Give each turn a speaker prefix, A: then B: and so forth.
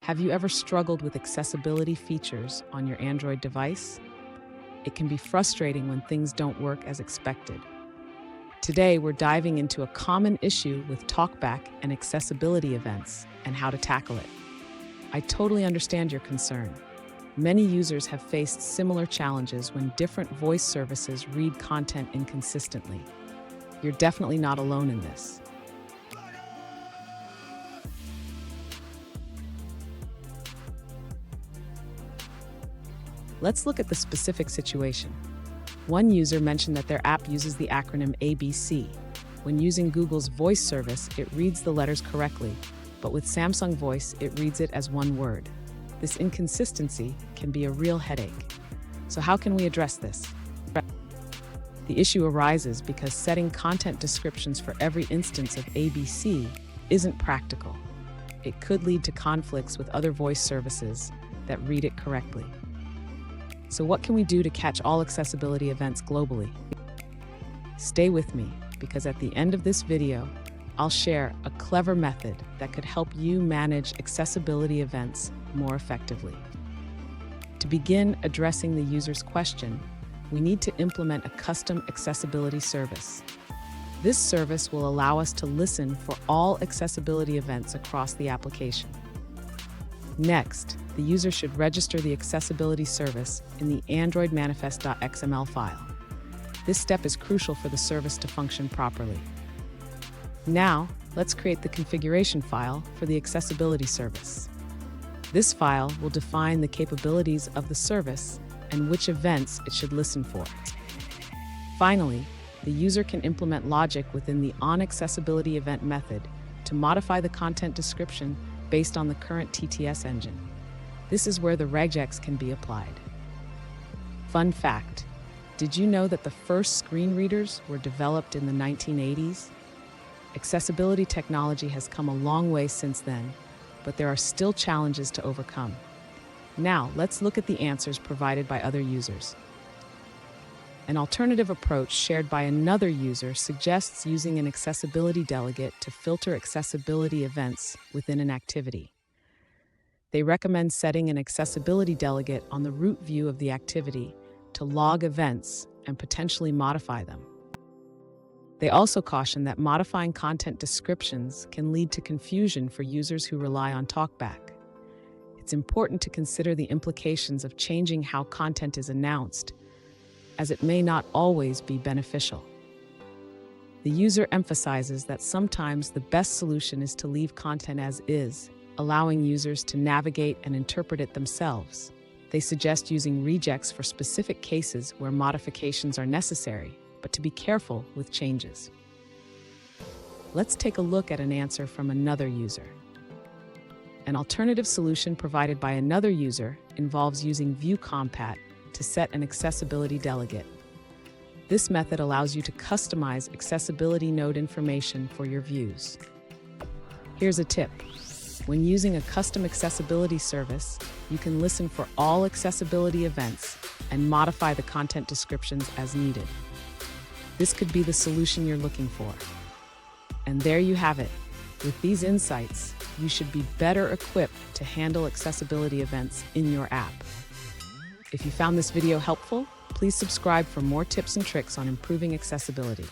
A: Have you ever struggled with accessibility features on your Android device? It can be frustrating when things don't work as expected. Today, we're diving into a common issue with TalkBack and accessibility events and how to tackle it. I totally understand your concern. Many users have faced similar challenges when different voice services read content inconsistently. You're definitely not alone in this. Let's look at the specific situation. One user mentioned that their app uses the acronym ABC. When using Google's voice service, it reads the letters correctly, but with Samsung Voice, it reads it as one word. This inconsistency can be a real headache. So how can we address this? The issue arises because setting content descriptions for every instance of ABC isn't practical. It could lead to conflicts with other voice services that read it correctly. So what can we do to catch all accessibility events globally? Stay with me, because at the end of this video, I'll share a clever method that could help you manage accessibility events more effectively. To begin addressing the user's question, we need to implement a custom accessibility service. This service will allow us to listen for all accessibility events across the application. Next, the user should register the accessibility service in the Android manifest.xml file. This step is crucial for the service to function properly. Now, let's create the configuration file for the accessibility service. This file will define the capabilities of the service and which events it should listen for. Finally, the user can implement logic within the onAccessibility event method to modify the content description based on the current TTS engine. This is where the regex can be applied. Fun fact, did you know that the first screen readers were developed in the 1980s? Accessibility technology has come a long way since then, but there are still challenges to overcome. Now, let's look at the answers provided by other users. An alternative approach shared by another user suggests using an accessibility delegate to filter accessibility events within an activity. They recommend setting an accessibility delegate on the root view of the activity to log events and potentially modify them. They also caution that modifying content descriptions can lead to confusion for users who rely on TalkBack. It's important to consider the implications of changing how content is announced, as it may not always be beneficial. The user emphasizes that sometimes the best solution is to leave content as is, allowing users to navigate and interpret it themselves. They suggest using regex for specific cases where modifications are necessary, but to be careful with changes. Let's take a look at an answer from another user. An alternative solution provided by another user involves using ViewCompat to set an accessibility delegate. This method allows you to customize accessibility node information for your views. Here's a tip. When using a custom accessibility service, you can listen for all accessibility events and modify the content descriptions as needed. This could be the solution you're looking for. And there you have it. With these insights, you should be better equipped to handle accessibility events in your app. If you found this video helpful, please subscribe for more tips and tricks on improving accessibility.